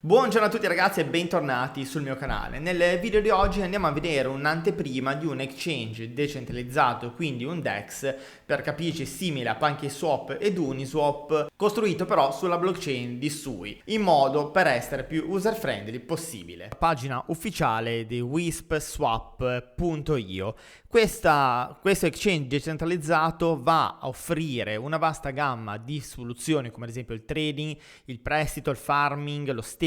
Buongiorno a tutti ragazzi e bentornati sul mio canale. Nel video di oggi andiamo a vedere un'anteprima di un exchange decentralizzato, quindi un DEX, per capirci simile a PancakeSwap ed Uniswap, costruito però sulla blockchain di Sui, in modo per essere più user friendly possibile. Pagina ufficiale di wispswap.io. Questo exchange decentralizzato va a offrire una vasta gamma di soluzioni come ad esempio il trading, il prestito, il farming, lo staking,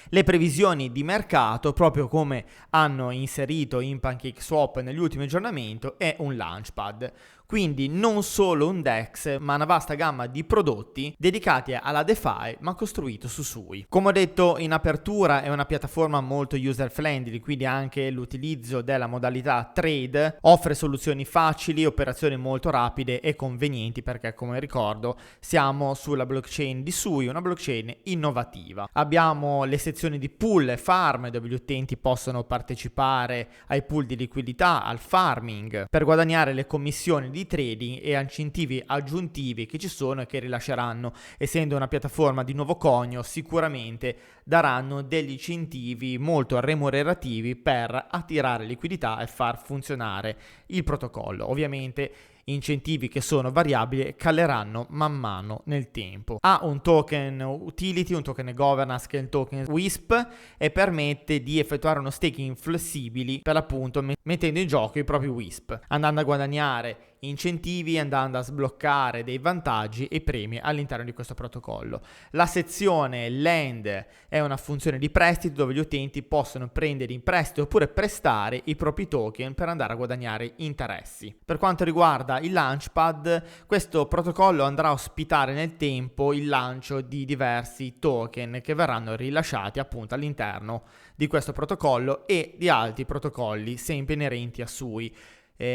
le previsioni di mercato, proprio come hanno inserito in PancakeSwap negli ultimi aggiornamenti, è un launchpad. Quindi non solo un DEX, ma una vasta gamma di prodotti dedicati alla DeFi, ma costruito su Sui. Come ho detto in apertura, è una piattaforma molto user friendly, quindi anche l'utilizzo della modalità trade offre soluzioni facili, operazioni molto rapide e convenienti, perché come ricordo siamo sulla blockchain di Sui, una blockchain innovativa. Abbiamo le sezioni di pool e farm, dove gli utenti possono partecipare ai pool di liquidità, al farming, per guadagnare le commissioni di trading e incentivi aggiuntivi che ci sono e che rilasceranno. Essendo una piattaforma di nuovo conio, sicuramente daranno degli incentivi molto remunerativi per attirare liquidità e far funzionare il protocollo. Ovviamente incentivi che sono variabili e caleranno man mano nel tempo. Ha un token utility, un token governance che è il token WISP, e permette di effettuare uno staking flessibili, per l'appunto mettendo in gioco i propri WISP, andando a guadagnare incentivi, andando a sbloccare dei vantaggi e premi all'interno di questo protocollo. La sezione lend è una funzione di prestito dove gli utenti possono prendere in prestito oppure prestare i propri token per andare a guadagnare interessi. Per quanto riguarda il launchpad, questo protocollo andrà a ospitare nel tempo il lancio di diversi token che verranno rilasciati appunto all'interno di questo protocollo e di altri protocolli sempre inerenti a Sui,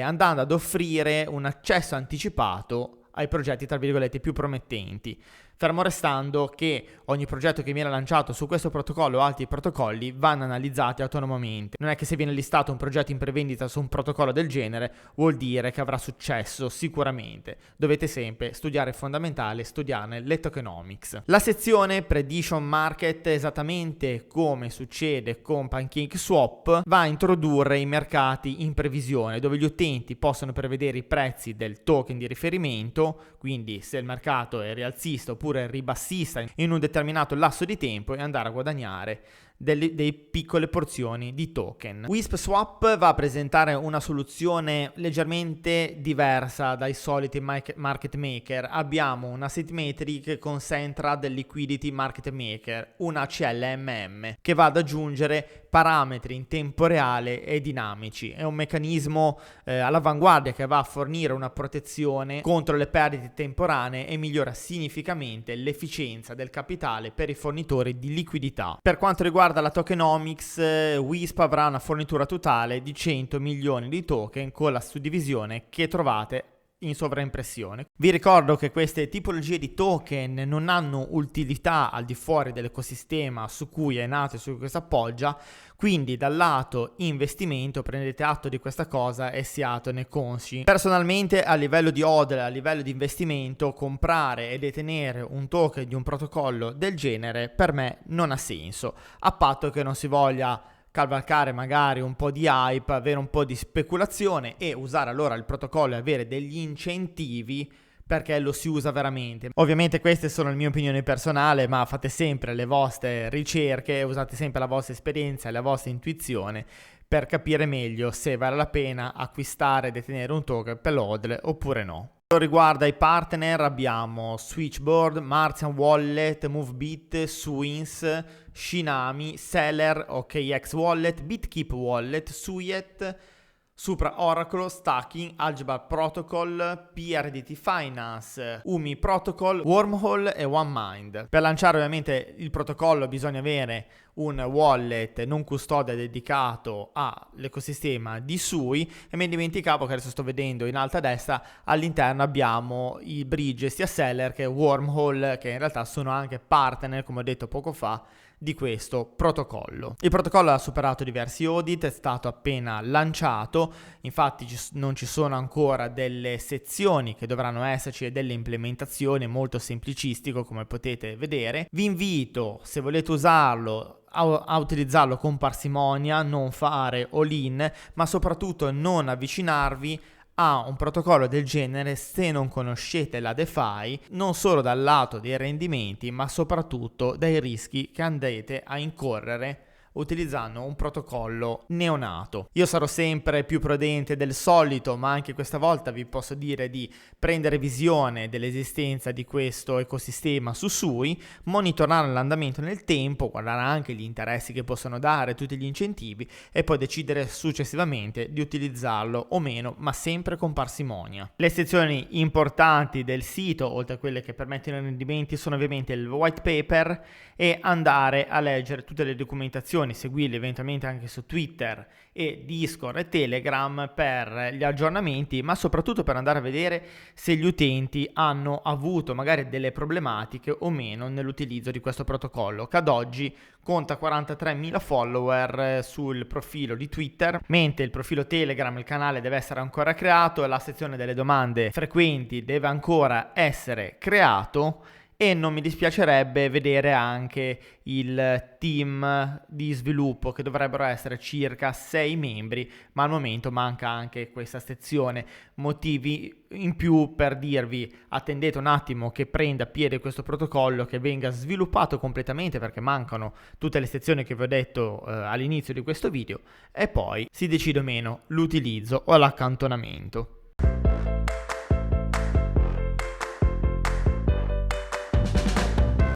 andando ad offrire un accesso anticipato ai progetti tra virgolette più promettenti, fermo restando che ogni progetto che viene lanciato su questo protocollo o altri protocolli vanno analizzati autonomamente. Non è che se viene listato un progetto in prevendita su un protocollo del genere vuol dire che avrà successo sicuramente. Dovete sempre studiare il fondamentale, studiarne le tokenomics. La sezione prediction market, esattamente come succede con PancakeSwap, va a introdurre i mercati in previsione, dove gli utenti possono prevedere i prezzi del token di riferimento, quindi se il mercato è rialzista oppure ribassista in un determinato lasso di tempo, e andare a guadagnare dei piccole porzioni di token. WispSwap va a presentare una soluzione leggermente diversa dai soliti market maker. Abbiamo una Assetmetry che concentra del liquidity market maker, una CLMM che va ad aggiungere parametri in tempo reale e dinamici. È un meccanismo all'avanguardia che va a fornire una protezione contro le perdite temporanee e migliora significativamente l'efficienza del capitale per i fornitori di liquidità. Per quanto riguarda la tokenomics, WISP avrà una fornitura totale di 100 milioni di token con la suddivisione che trovate in sovraimpressione. Vi ricordo che queste tipologie di token non hanno utilità al di fuori dell'ecosistema su cui è nato e su cui si appoggia, quindi dal lato investimento prendete atto di questa cosa e siatene consci. Personalmente a livello di HODL, a livello di investimento, comprare e detenere un token di un protocollo del genere per me non ha senso, a patto che non si voglia cavalcare magari un po' di hype, avere un po' di speculazione e usare allora il protocollo e avere degli incentivi perché lo si usa veramente. Ovviamente queste sono le mie opinioni personali, ma fate sempre le vostre ricerche, usate sempre la vostra esperienza e la vostra intuizione per capire meglio se vale la pena acquistare e detenere un token per l'HODL oppure no. Riguarda i partner abbiamo Switchboard, Martian Wallet, Movebit, Swins, Shinami, Seller, OKX Wallet, BitKeep Wallet, Suyet, Supra Oracle, Stacking, Algebra Protocol, PRDT Finance, UMI Protocol, Wormhole e OneMind. Per lanciare ovviamente il protocollo bisogna avere un wallet non custode dedicato all'ecosistema di Sui, e mi dimenticavo che adesso sto vedendo in alto a destra, all'interno abbiamo i bridge sia Seller che Wormhole, che in realtà sono anche partner, come ho detto poco fa, di questo protocollo. Il protocollo ha superato diversi audit, è stato appena lanciato, infatti non ci sono ancora delle sezioni che dovranno esserci e delle implementazioni, molto semplicistico come potete vedere. Vi invito, se volete usarlo, a utilizzarlo con parsimonia, non fare all-in, ma soprattutto non avvicinarvi a un protocollo del genere se non conoscete la DeFi, non solo dal lato dei rendimenti, ma soprattutto dai rischi che andrete a incorrere utilizzando un protocollo neonato. Io sarò sempre più prudente del solito, ma anche questa volta vi posso dire di prendere visione dell'esistenza di questo ecosistema su Sui, monitorare l'andamento nel tempo, guardare anche gli interessi che possono dare, tutti gli incentivi, e poi decidere successivamente di utilizzarlo o meno, ma sempre con parsimonia. Le sezioni importanti del sito, oltre a quelle che permettono i rendimenti, sono ovviamente il white paper e andare a leggere tutte le documentazioni, seguirli eventualmente anche su Twitter e Discord e Telegram per gli aggiornamenti, ma soprattutto per andare a vedere se gli utenti hanno avuto magari delle problematiche o meno nell'utilizzo di questo protocollo, che ad oggi conta 43.000 follower sul profilo di Twitter, mentre il profilo Telegram, il canale, deve essere ancora creato e la sezione delle domande frequenti deve ancora essere creato. E non mi dispiacerebbe vedere anche il team di sviluppo, che dovrebbero essere circa 6 membri, ma al momento manca anche questa sezione. Motivi in più per dirvi: attendete un attimo che prenda piede questo protocollo, che venga sviluppato completamente, perché mancano tutte le sezioni che vi ho detto all'inizio di questo video, e poi si decide o meno l'utilizzo o l'accantonamento.